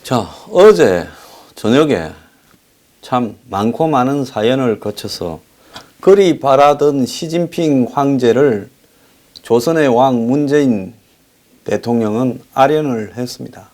자, 어제 저녁에 참 많고 많은 사연을 거쳐서 그리 바라던 시진핑 황제를 조선의 왕 문재인 대통령은 아련을 했습니다.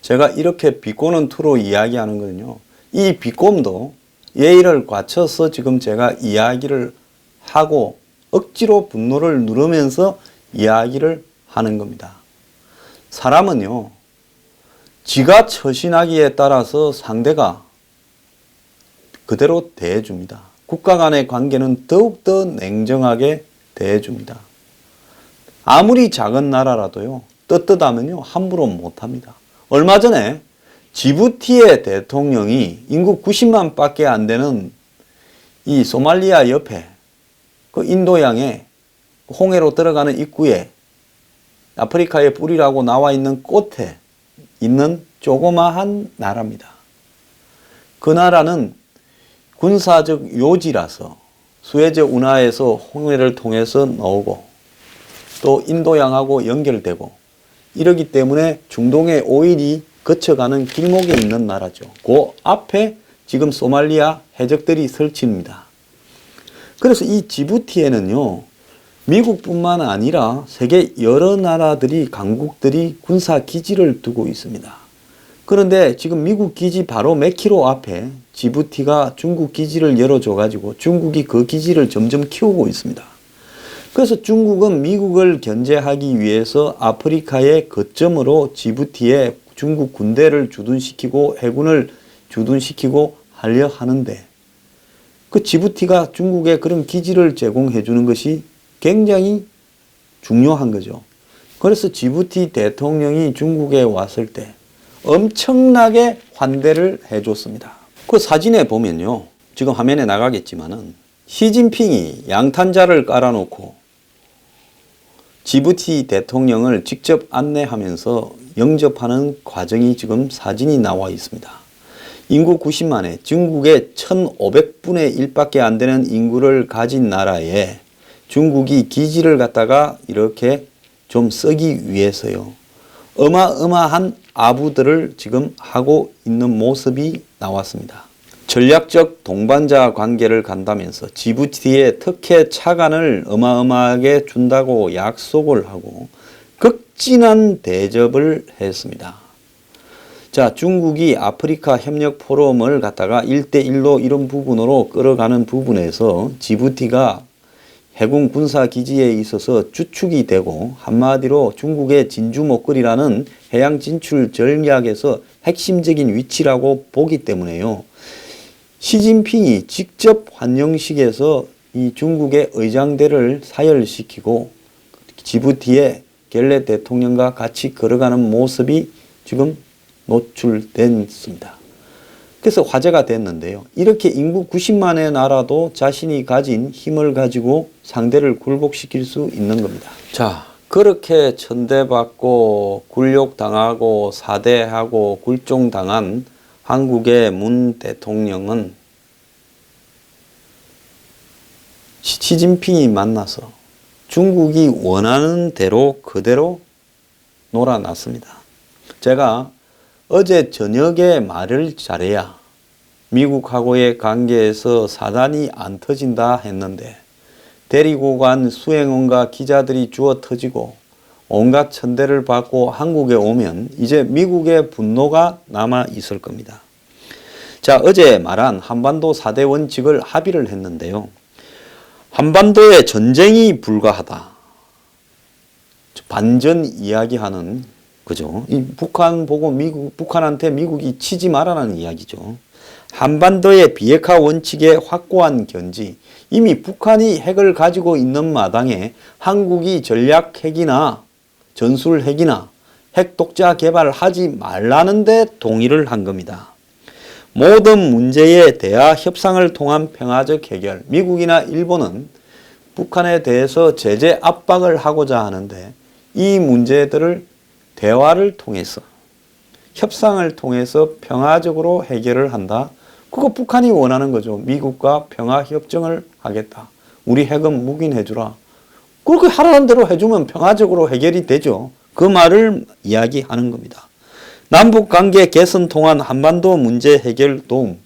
제가 이렇게 비꼬는 투로 이야기하는 거는요, 이 비꼼도 예의를 갖춰서 지금 제가 이야기를 하고 억지로 분노를 누르면서 이야기를 하는 겁니다. 사람은요, 지가 처신하기에 따라서 상대가 그대로 대해줍니다. 국가 간의 관계는 더욱더 냉정하게 대해줍니다. 아무리 작은 나라라도요, 떳떳하면요, 함부로 못합니다. 얼마 전에 지부티의 대통령이 인구 90만 밖에 안 되는 이 소말리아 옆에 그 인도양에 홍해로 들어가는 입구에 아프리카의 뿌리라고 나와 있는 꽃에 있는 조그마한 나라입니다. 그 나라는 군사적 요지라서 수에즈 운하에서 홍해를 통해서 나오고 또 인도양하고 연결되고 이러기 때문에 중동의 오일이 거쳐가는 길목에 있는 나라죠. 그 앞에 지금 소말리아 해적들이 설치입니다. 그래서 이 지부티에는요, 미국뿐만 아니라 세계 여러 나라들이 강국들이 군사 기지를 두고 있습니다. 그런데 지금 미국 기지 바로 몇 킬로 앞에 지부티가 중국 기지를 열어줘 가지고 중국이 그 기지를 점점 키우고 있습니다. 그래서 중국은 미국을 견제하기 위해서 아프리카의 거점으로 지부티에 중국 군대를 주둔시키고 해군을 주둔시키고 하려 하는데, 그 지부티가 중국에 그런 기지를 제공해 주는 것이 굉장히 중요한 거죠. 그래서 지부티 대통령이 중국에 왔을 때 엄청나게 환대를 해줬습니다. 그 사진에 보면요, 지금 화면에 나가겠지만은 시진핑이 양탄자를 깔아놓고 지부티 대통령을 직접 안내하면서 영접하는 과정이 지금 사진이 나와 있습니다. 인구 90만에 중국의 1500분의 1밖에 안 되는 인구를 가진 나라에 중국이 기지를 갖다가 이렇게 좀 쓰기 위해서요, 어마어마한 아부들을 지금 하고 있는 모습이 나왔습니다. 전략적 동반자 관계를 간다면서 지부티에 특혜 차관을 어마어마하게 준다고 약속을 하고 극진한 대접을 했습니다. 자, 중국이 아프리카 협력 포럼을 갖다가 1대1로 이런 부분으로 끌어가는 부분에서 지부티가 해군 군사 기지에 있어서 주축이 되고 한마디로 중국의 진주 목걸이라는 해양 진출 전략에서 핵심적인 위치라고 보기 때문에요, 시진핑이 직접 환영식에서 이 중국의 의장대를 사열시키고 지부티에 겔레 대통령과 같이 걸어가는 모습이 지금 노출됐습니다. 그래서 화제가 됐는데요, 이렇게 인구 90만의 나라도 자신이 가진 힘을 가지고 상대를 굴복시킬 수 있는 겁니다. 자, 그렇게 천대받고 굴욕당하고 사대하고 굴종당한 한국의 문 대통령은 시진핑이 만나서 중국이 원하는 대로 그대로 놀아놨습니다. 제가 어제 저녁에 말을 잘해야 미국하고의 관계에서 사단이 안 터진다 했는데 데리고 간 수행원과 기자들이 주워 터지고 온갖 천대를 받고 한국에 오면 이제 미국의 분노가 남아 있을 겁니다. 자, 어제 말한 한반도 4대 원칙을 합의를 했는데요, 한반도에 전쟁이 불가하다, 반전 이야기하는 그죠? 이 북한 보고 북한한테 미국이 치지 말라는 이야기죠. 한반도의 비핵화 원칙의 확고한 견지, 이미 북한이 핵을 가지고 있는 마당에 한국이 전략 핵이나 전술 핵이나 핵 독자 개발하지 말라는데 동의를 한 겁니다. 모든 문제에 대화 협상을 통한 평화적 해결, 미국이나 일본은 북한에 대해서 제재 압박을 하고자 하는데 이 문제들을 대화를 통해서 협상을 통해서 평화적으로 해결을 한다. 그거 북한이 원하는 거죠. 미국과 평화협정을 하겠다. 우리 핵은 묵인해주라. 그렇게 하라는 대로 해주면 평화적으로 해결이 되죠. 그 말을 이야기하는 겁니다. 남북관계 개선 통한 한반도 문제 해결 도움.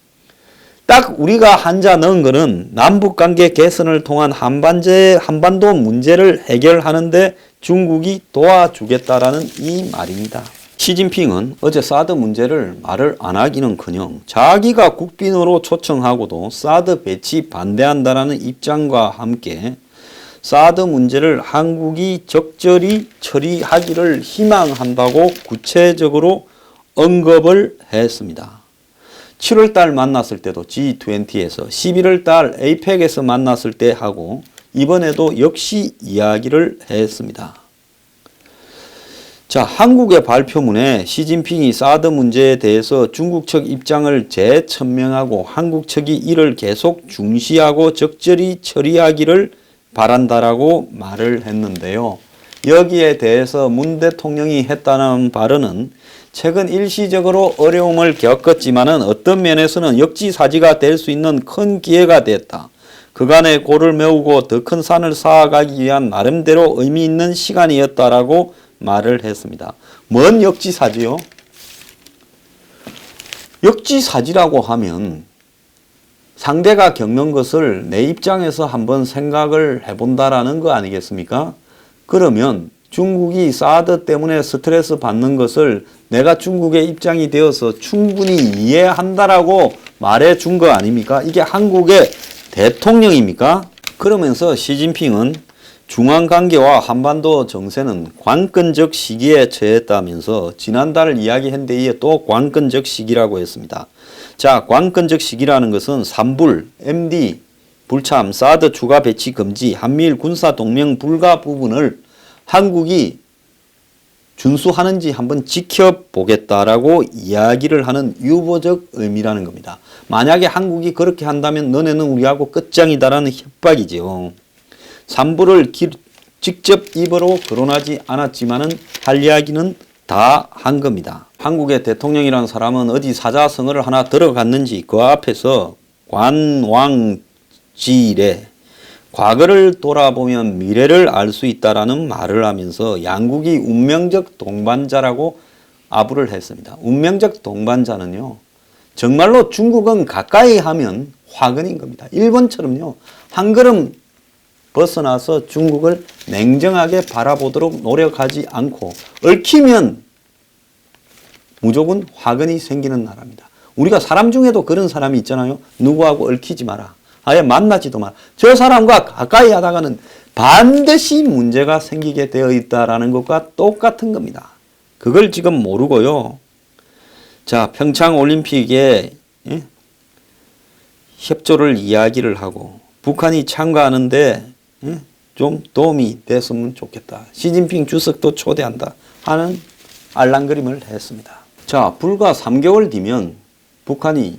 딱 우리가 한자 넣은 거는 남북관계 개선을 통한 한반도 문제를 해결하는데 중국이 도와주겠다라는 이 말입니다. 시진핑은 어제 사드 문제를 말을 안 하기는커녕 자기가 국빈으로 초청하고도 사드 배치 반대한다라는 입장과 함께 사드 문제를 한국이 적절히 처리하기를 희망한다고 구체적으로 언급을 했습니다. 7월달 만났을 때도 G20에서 11월달 APEC에서 만났을 때 하고 이번에도 역시 이야기를 했습니다. 자, 한국의 발표문에 시진핑이 사드 문제에 대해서 중국 측 입장을 재천명하고 한국 측이 이를 계속 중시하고 적절히 처리하기를 바란다라고 말을 했는데요. 여기에 대해서 문 대통령이 했다는 발언은 최근 일시적으로 어려움을 겪었지만은 어떤 면에서는 역지사지가 될 수 있는 큰 기회가 됐다. 그간의 고를 메우고 더 큰 산을 쌓아가기 위한 나름대로 의미 있는 시간이었다라고 말을 했습니다. 뭔 역지사지요? 역지사지라고 하면 상대가 겪는 것을 내 입장에서 한번 생각을 해본다라는 거 아니겠습니까? 그러면 중국이 사드 때문에 스트레스 받는 것을 내가 중국의 입장이 되어서 충분히 이해한다라고 말해 준 거 아닙니까? 이게 한국의 대통령입니까? 그러면서 시진핑은 중앙관계와 한반도 정세는 관건적 시기에 처했다면서 지난달 이야기한 데 이어 또 관건적 시기라고 했습니다. 자, 관건적 시기라는 것은 산불, MD, 불참, 사드 추가 배치 금지, 한미일 군사동맹 불가 부분을 한국이 준수하는지 한번 지켜보겠다라고 이야기를 하는 유보적 의미라는 겁니다. 만약에 한국이 그렇게 한다면 너네는 우리하고 끝장이다라는 협박이죠. 산불을 직접 입으로 거론하지 않았지만은 할 이야기는 다 한 겁니다. 한국의 대통령이라는 사람은 어디 사자성어를 하나 들어갔는지 그 앞에서 관왕지래 과거를 돌아보면 미래를 알 수 있다라는 말을 하면서 양국이 운명적 동반자라고 아부를 했습니다. 운명적 동반자는요. 정말로 중국은 가까이 하면 화근인 겁니다. 일본처럼요. 한 걸음 벗어나서 중국을 냉정하게 바라보도록 노력하지 않고 얽히면 무조건 화근이 생기는 나라입니다. 우리가 사람 중에도 그런 사람이 있잖아요. 누구하고 얽히지 마라. 아예 만나지도 마라. 저 사람과 가까이 하다가는 반드시 문제가 생기게 되어 있다라는 것과 똑같은 겁니다. 그걸 지금 모르고요. 자, 평창올림픽에 협조를 이야기를 하고 북한이 참가하는데 좀 도움이 됐으면 좋겠다. 시진핑 주석도 초대한다 하는 알랑거림을 했습니다. 자, 불과 3개월 뒤면 북한이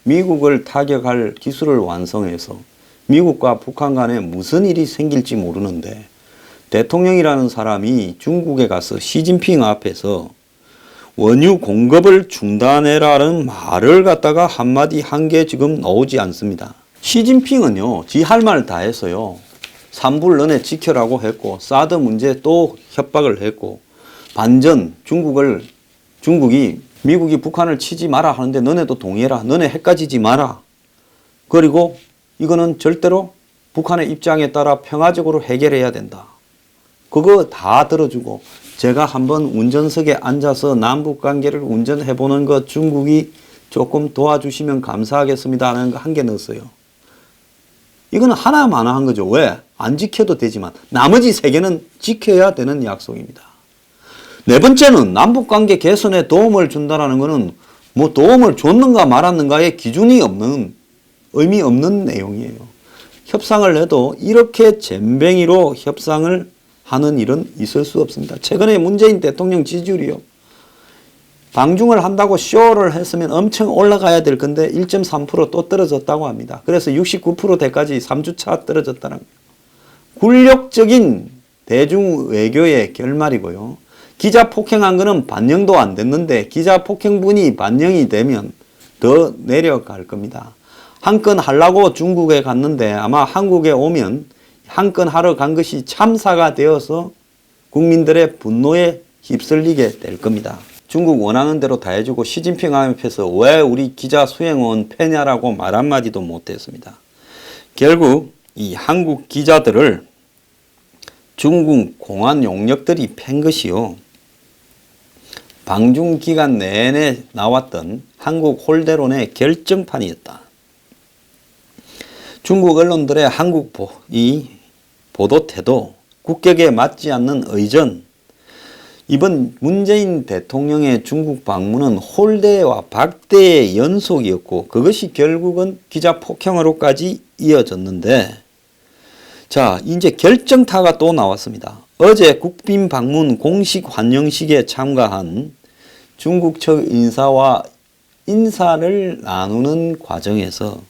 미국을 타격할 기술을 완성해서 미국과 북한 간에 무슨 일이 생길지 모르는데 대통령이라는 사람이 중국에 가서 시진핑 앞에서 원유 공급을 중단해라는 말을 갖다가 한마디 한 게 지금 나오지 않습니다. 시진핑은요, 지 할 말 다 했어요. 산불 너네 지켜라고 했고 사드 문제 또 협박을 했고 반전 중국이 미국이 북한을 치지 마라 하는데 너네도 동의해라. 너네 헷갈리지 마라. 그리고 이거는 절대로 북한의 입장에 따라 평화적으로 해결해야 된다. 그거 다 들어주고 제가 한번 운전석에 앉아서 남북관계를 운전해보는 것 중국이 조금 도와주시면 감사하겠습니다 하는 거 한 개 넣었어요. 이거는 하나만 한 거죠. 왜? 안 지켜도 되지만 나머지 세 개는 지켜야 되는 약속입니다. 네 번째는 남북관계 개선에 도움을 준다는 것은 뭐 도움을 줬는가 말았는가의 기준이 없는 의미 없는 내용이에요. 협상을 해도 이렇게 잼뱅이로 협상을 하는 일은 있을 수 없습니다. 최근에 문재인 대통령 지지율이요. 방중을 한다고 쇼를 했으면 엄청 올라가야 될 건데 1.3% 또 떨어졌다고 합니다. 그래서 69%대까지 3주차 떨어졌다는 거예요. 굴욕적인 대중 외교의 결말이고요. 기자 폭행한 거는 반영도 안 됐는데 기자 폭행분이 반영이 되면 더 내려갈 겁니다. 한 건 하려고 중국에 갔는데 아마 한국에 오면 한 건 하러 간 것이 참사가 되어서 국민들의 분노에 휩쓸리게 될 겁니다. 중국 원하는 대로 다 해주고 시진핑 앞에서 왜 우리 기자 수행원 패냐라고 말 한마디도 못했습니다. 결국 이 한국 기자들을 중국 공안 용역들이 팬 것이요. 방중 기간 내내 나왔던 한국 홀대론의 결정판이었다. 중국 언론들의 한국 보도 태도, 국격에 맞지 않는 의전, 이번 문재인 대통령의 중국 방문은 홀대와 박대의 연속이었고 그것이 결국은 기자 폭행으로까지 이어졌는데, 자, 이제 결정타가 또 나왔습니다. 어제 국빈 방문 공식 환영식에 참가한 중국 측 인사와 인사를 나누는 과정에서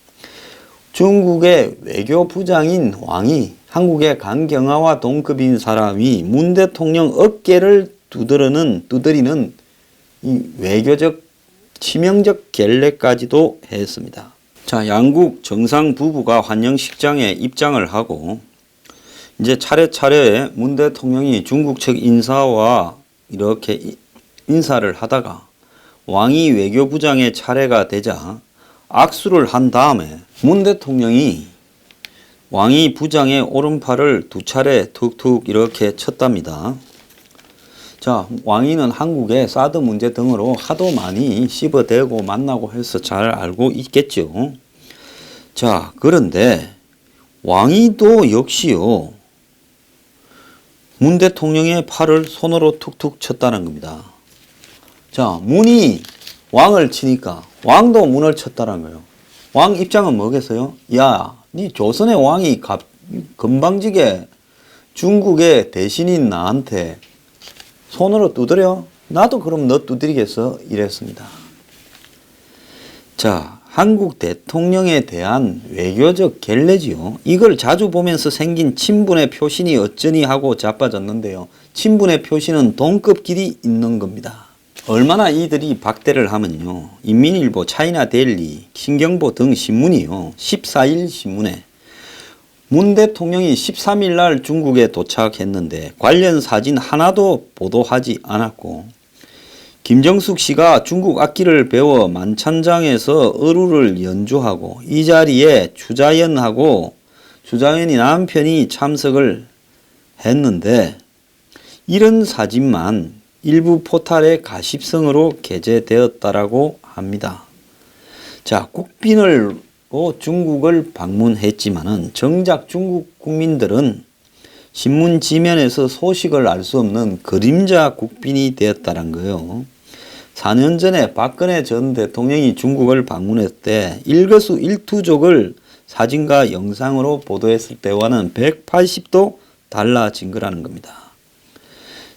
중국의 외교부장인 왕이 한국의 강경화와 동급인 사람이 문 대통령 어깨를 두드리는 이 외교적 치명적 결례까지도 했습니다. 자, 양국 정상 부부가 환영식장에 입장을 하고 이제 차례차례 문 대통령이 중국 측 인사와 이렇게 인사를 하다가 왕이 외교부장의 차례가 되자 악수를 한 다음에 문 대통령이 왕이 부장의 오른팔을 두 차례 툭툭 이렇게 쳤답니다. 자, 왕이는 한국의 사드 문제 등으로 하도 많이 씹어대고 만나고 해서 잘 알고 있겠죠. 자, 그런데 왕이도 역시요, 문 대통령의 팔을 손으로 툭툭 쳤다는 겁니다. 자, 문이 왕을 치니까 왕도 문을 쳤다는 거예요. 왕 입장은 뭐겠어요? 야, 니 조선의 왕이 건방지게 중국의 대신인 나한테 손으로 두드려? 나도 그럼 너 두드리겠어? 이랬습니다. 자, 한국 대통령에 대한 외교적 결례지요. 이걸 자주 보면서 생긴 친분의 표신이 어쩌니 하고 자빠졌는데요. 친분의 표시는 동급끼리 있는 겁니다. 얼마나 이들이 박대를 하면요, 인민일보, 차이나데일리, 신경보 등 신문이요, 14일 신문에 문 대통령이 13일 날 중국에 도착했는데 관련 사진 하나도 보도하지 않았고, 김정숙 씨가 중국 악기를 배워 만찬장에서 어루를 연주하고 이 자리에 주자연이 남편이 참석을 했는데 이런 사진만 일부 포탈의 가십성으로 게재되었다라고 합니다. 자, 국빈으로 중국을 방문했지만은 정작 중국 국민들은 신문 지면에서 소식을 알 수 없는 그림자 국빈이 되었다는 거예요. 4년 전에 박근혜 전 대통령이 중국을 방문했을 때 일거수일투족을 사진과 영상으로 보도했을 때와는 180도 달라진 거라는 겁니다.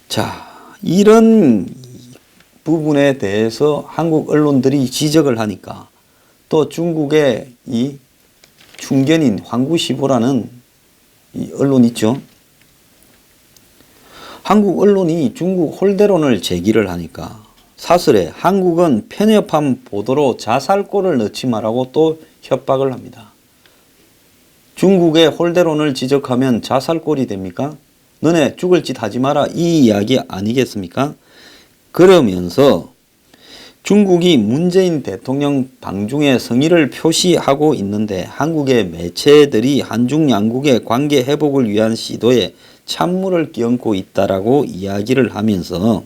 자, 이런 부분에 대해서 한국 언론들이 지적을 하니까 또 중국의 이 충견인 황구시보라는 이 언론 있죠. 한국 언론이 중국 홀대론을 제기를 하니까 사설에 한국은 편협한 보도로 자살골을 넣지 말라고 또 협박을 합니다. 중국의 홀대론을 지적하면 자살골이 됩니까? 너네 죽을 짓 하지 마라, 이 이야기 아니겠습니까? 그러면서 중국이 문재인 대통령 방중에 성의를 표시하고 있는데 한국의 매체들이 한중 양국의 관계 회복을 위한 시도에 찬물을 끼얹고 있다라고 이야기를 하면서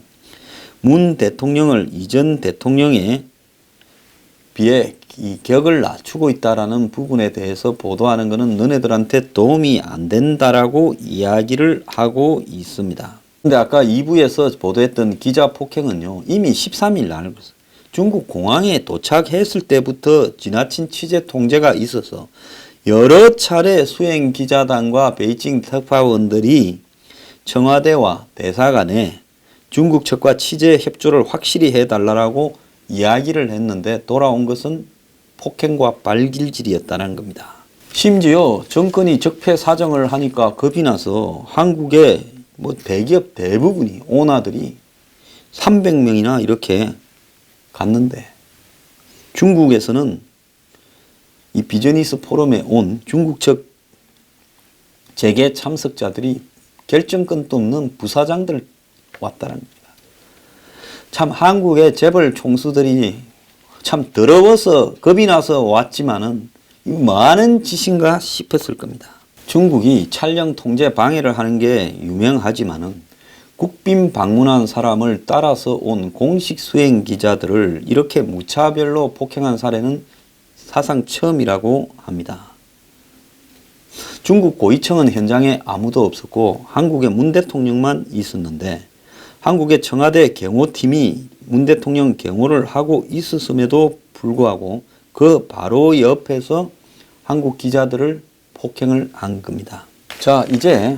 문 대통령을 이전 대통령에 비해 이 격을 낮추고 있다라는 부분에 대해서 보도하는 것은 너네들한테 도움이 안 된다라고 이야기를 하고 있습니다. 근데 아까 2부에서 보도했던 기자 폭행은요, 이미 13일 날 중국 공항에 도착했을 때부터 지나친 취재 통제가 있어서 여러 차례 수행 기자단과 베이징 특파원들이 청와대와 대사관에 중국 측과 취재 협조를 확실히 해달라고 이야기를 했는데 돌아온 것은 폭행과 발길질이었다는 겁니다. 심지어 정권이 적폐 사정을 하니까 겁이 나서 한국의 대기업 대부분이 오너들이 300명이나 이렇게 갔는데 중국에서는 이 비즈니스 포럼에 온 중국 측 재계 참석자들이 결정권도 없는 부사장들 왔다는 겁니다. 참 한국의 재벌 총수들이 참 더러워서 겁이 나서 왔지만은 이거 뭐하는 짓인가 싶었을 겁니다. 중국이 촬영 통제 방해를 하는 게 유명하지만은 국빈 방문한 사람을 따라서 온 공식 수행 기자들을 이렇게 무차별로 폭행한 사례는 사상 처음이라고 합니다. 중국 고위층은 현장에 아무도 없었고 한국의 문 대통령만 있었는데 한국의 청와대 경호팀이 문 대통령 경호를 하고 있었음에도 불구하고 그 바로 옆에서 한국 기자들을 폭행을 한 겁니다. 자, 이제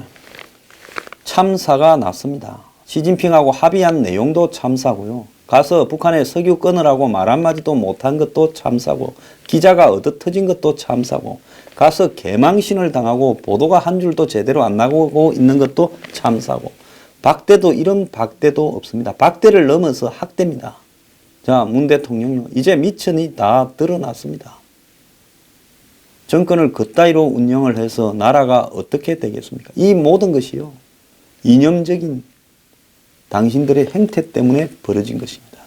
참사가 났습니다. 시진핑하고 합의한 내용도 참사고요. 가서 북한에 석유 끊으라고 말 한마디도 못한 것도 참사고 기자가 얻어터진 것도 참사고 가서 개망신을 당하고 보도가 한 줄도 제대로 안 나오고 있는 것도 참사고 박대도 이런 박대도 없습니다. 박대를 넘어서 학대입니다. 자, 문 대통령요. 이제 미천이 다 드러났습니다. 정권을 그따위로 운영을 해서 나라가 어떻게 되겠습니까? 이 모든 것이요. 이념적인 당신들의 행태 때문에 벌어진 것입니다.